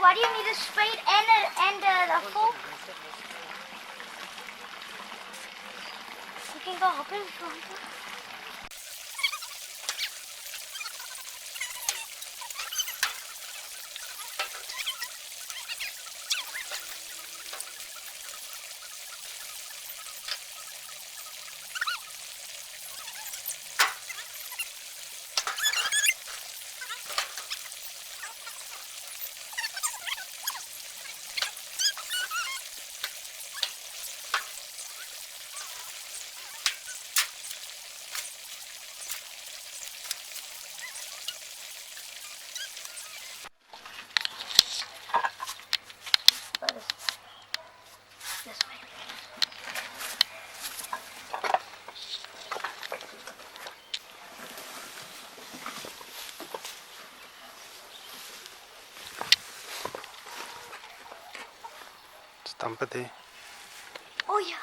why do you need a spade and a fork? You can go up in front. This way. Stampati. Oh yeah.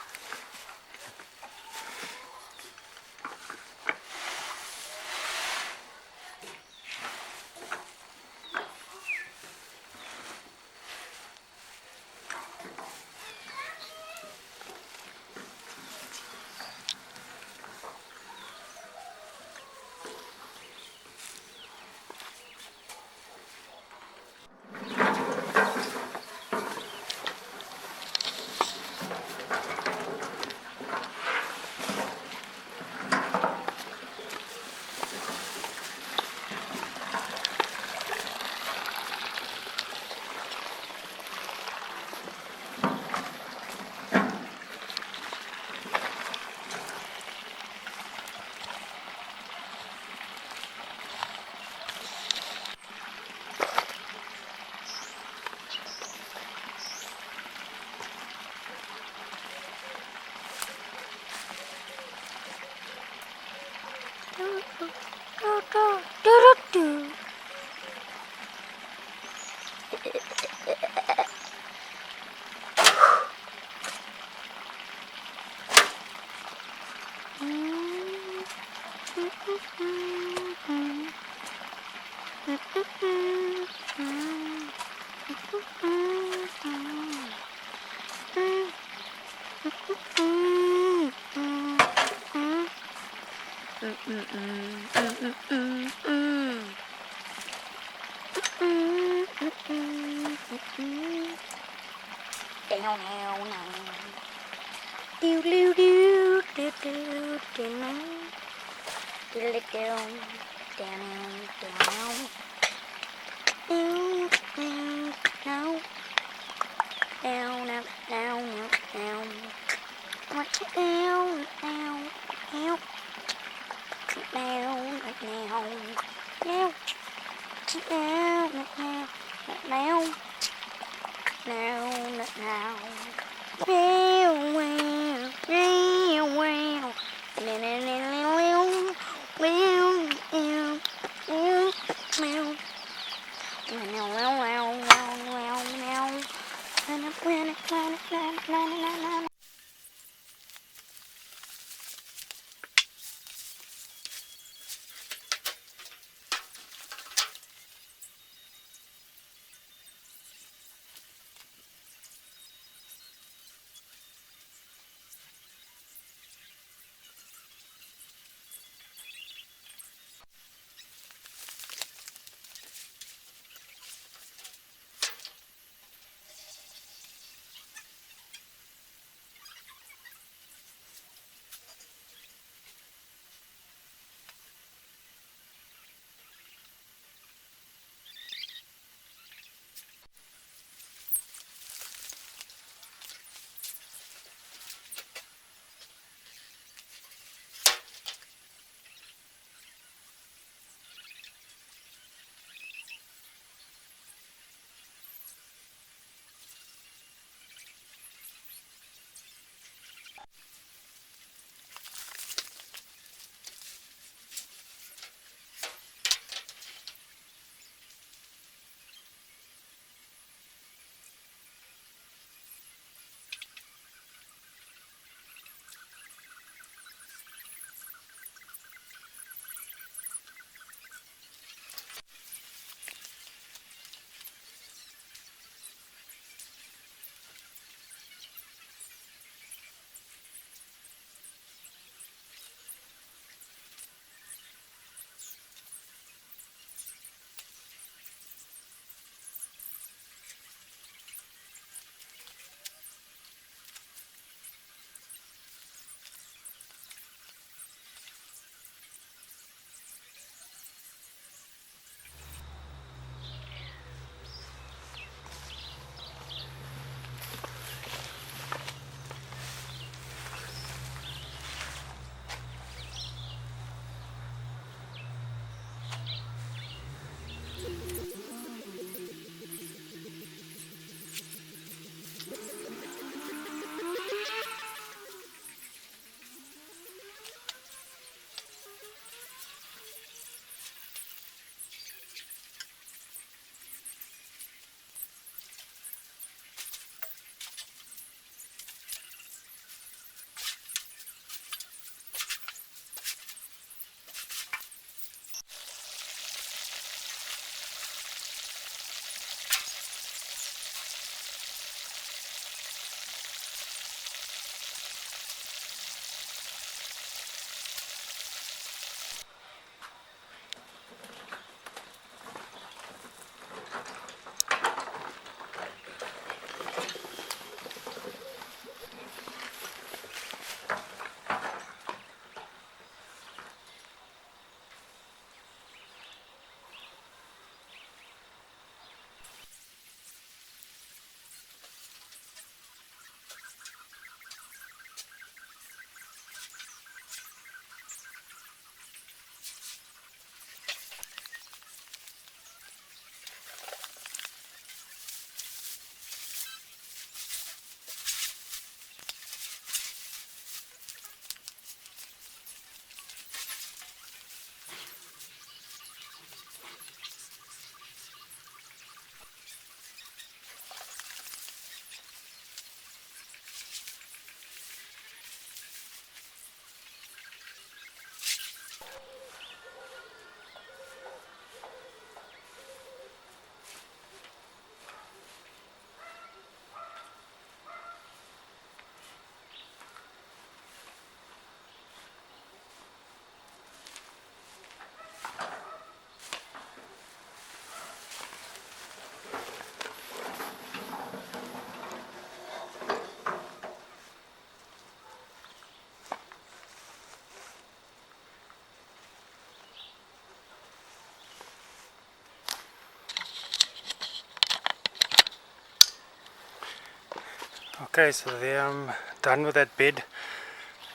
Okay, so there I'm done with that bed.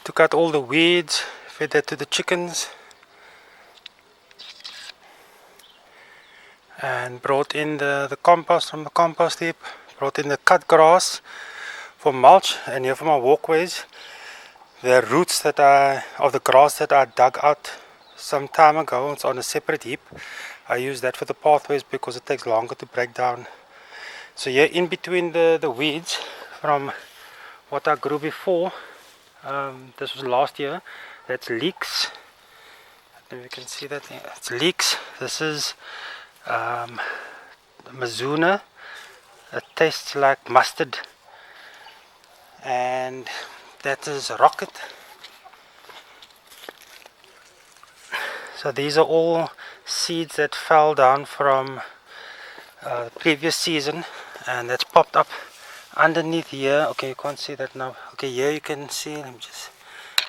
Took out all the weeds, fed that to the chickens, and brought in the compost from the compost heap, brought in the cut grass for mulch, and here for my walkways, the roots that of the grass that I dug out some time ago. It's on a separate heap. I use that for the pathways because it takes longer to break down. So here in between the weeds from what I grew before, this was last year, that's leeks. If you can see that, it's leeks. This is Mizuna. It tastes like mustard. And that is rocket. So these are all seeds that fell down from the previous season, and that's popped up underneath here. Okay, you can't see that now. Okay, here you can see. Let me just,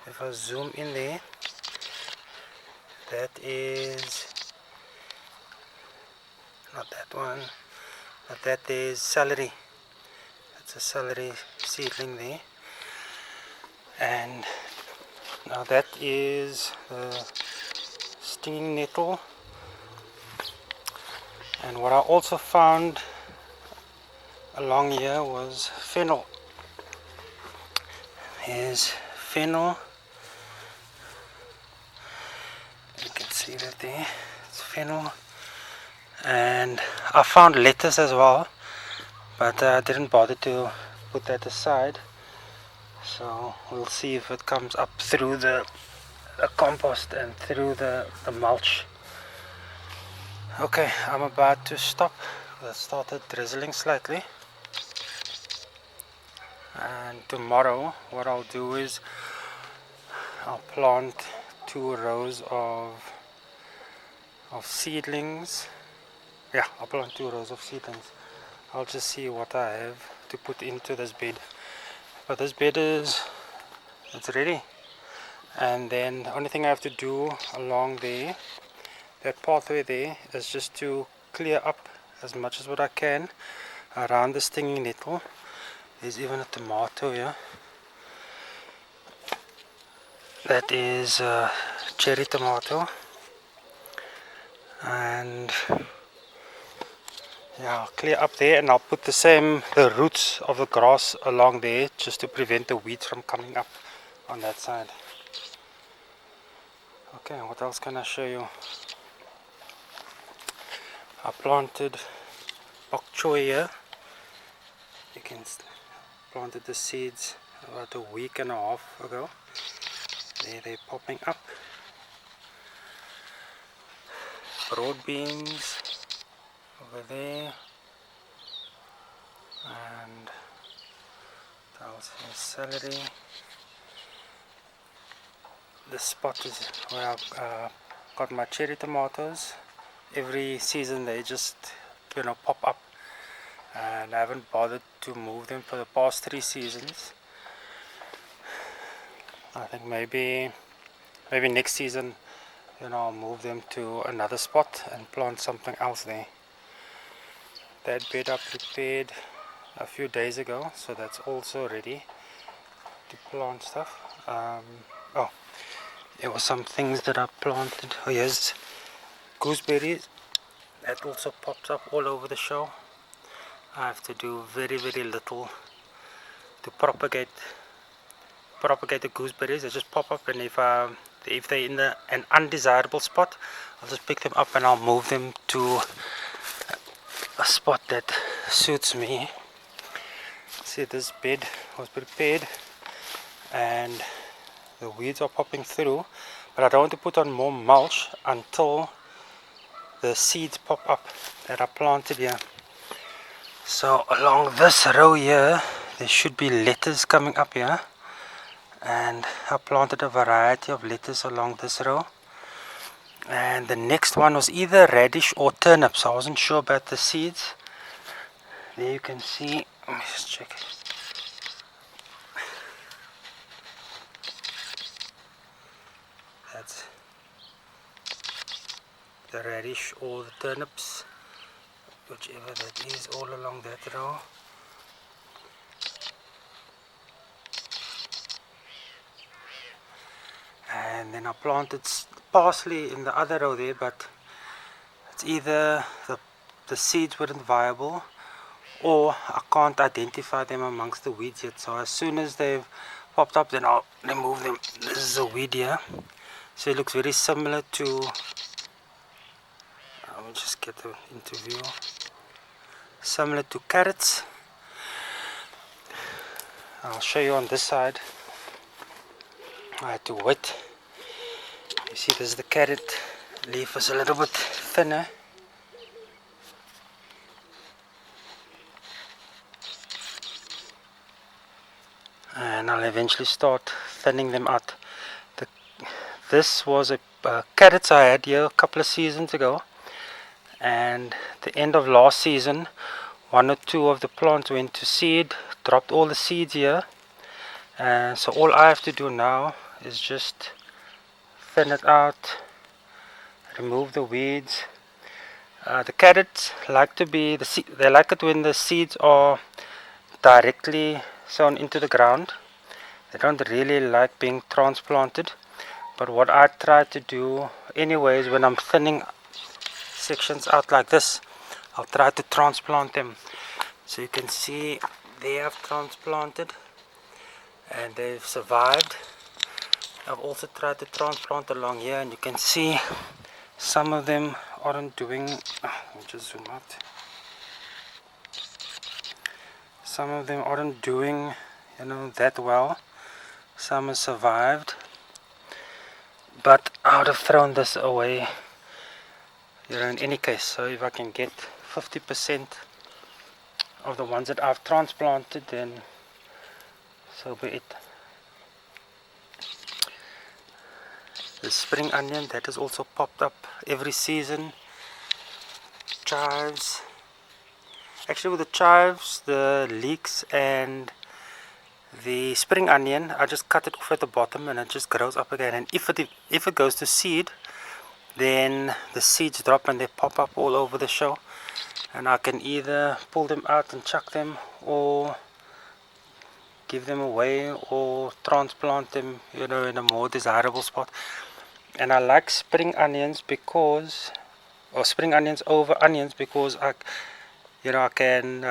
if I zoom in there, that is not that one, but that is celery. That's a celery seedling there. And now that is the stinging nettle. And what I also found along here was fennel. Here's fennel. You can see that there. It's fennel. And I found lettuce as well, but I didn't bother to put that aside. So we'll see if it comes up through the compost and through the mulch. Okay, I'm about to stop. It started drizzling slightly. And tomorrow what I'll do is I'll plant 2 rows of seedlings. Yeah, I'll plant 2 rows of seedlings. I'll just see what I have to put into this bed. But this bed it's ready. And then the only thing I have to do along there, that pathway there, is just to clear up as much as what I can around the stinging nettle. There's even a tomato here. That is a cherry tomato. And yeah, I'll clear up there, and I'll put the roots of the grass along there just to prevent the weeds from coming up on that side. Okay, what else can I show you? I planted bok choy here. You can planted the seeds about a week and a half ago. There they're popping up. Broad beans over there, and celery. This spot is where I've got my cherry tomatoes. Every season they just pop up, and I haven't bothered to move them for the past 3 seasons. I think maybe next season I'll move them to another spot and plant something else there. That bed I prepared a few days ago, so that's also ready to plant stuff. Oh, there were some things that I planted. Oh, here's gooseberries. That also pops up all over the show. I have to do very little to propagate the gooseberries. They just pop up, and if they're in an undesirable spot, I'll just pick them up and I'll move them to a spot that suits me. See, this bed was prepared and the weeds are popping through, but I don't want to put on more mulch until the seeds pop up that I planted here. So along this row here there should be lettuce coming up here, and I planted a variety of lettuce along this row. And the next one was either radish or turnip, so I wasn't sure about the seeds. There you can see, let me just check. That's the radish or the turnips, whichever that is, all along that row. and then I planted parsley in the other row there, but it's either the seeds weren't viable or I can't identify them amongst the weeds yet. So as soon as they've popped up, then I'll remove them. This is a weed here, so it looks very similar to, I'll just get into view, similar to carrots. I'll show you on this side. I had to wait. You see, this is the carrot leaf is a little bit thinner. And I'll eventually start thinning them out. This was a carrots I had here a couple of seasons ago, and the end of last season, one or two of the plants went to seed, dropped all the seeds here, and so all I have to do now is just thin it out, remove the weeds. The carrots like to be they like it when the seeds are directly sown into the ground. They don't really like being transplanted, but what I try to do anyways, when I'm thinning sections out like this, I'll try to transplant them. So you can see they have transplanted and they've survived. I've also tried to transplant along here, and you can see some of them aren't doing, let me just zoom out. Some of them aren't doing, that well. Some have survived, but I would have thrown this away, in any case. So if I can get 50% of the ones that I've transplanted, then so be it. The spring onion that has also popped up every season. Chives. Actually, with the chives, the leeks, and the spring onion, I just cut it off at the bottom and it just grows up again. And if it goes to seed, then the seeds drop and they pop up all over the show, and I can either pull them out and chuck them, or give them away, or transplant them, in a more desirable spot. And I like spring onions spring onions over onions because I can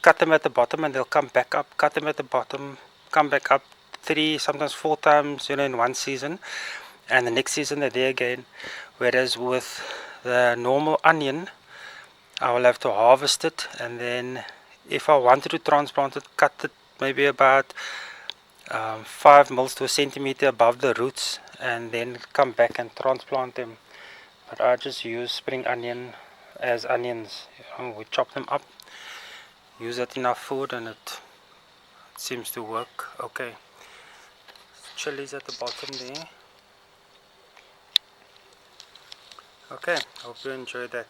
cut them at the bottom and they'll come back up, cut them at the bottom, come back up 3, sometimes 4 times, in one season, and the next season they're there again. Whereas with the normal onion, I will have to harvest it, and then if I wanted to transplant it, cut it maybe about 5 mils to a centimeter above the roots, and then come back and transplant them. But I just use spring onion as onions. We chop them up, use it in our food, and it seems to work okay. Chilies at the bottom there. Okay, hope you enjoyed that.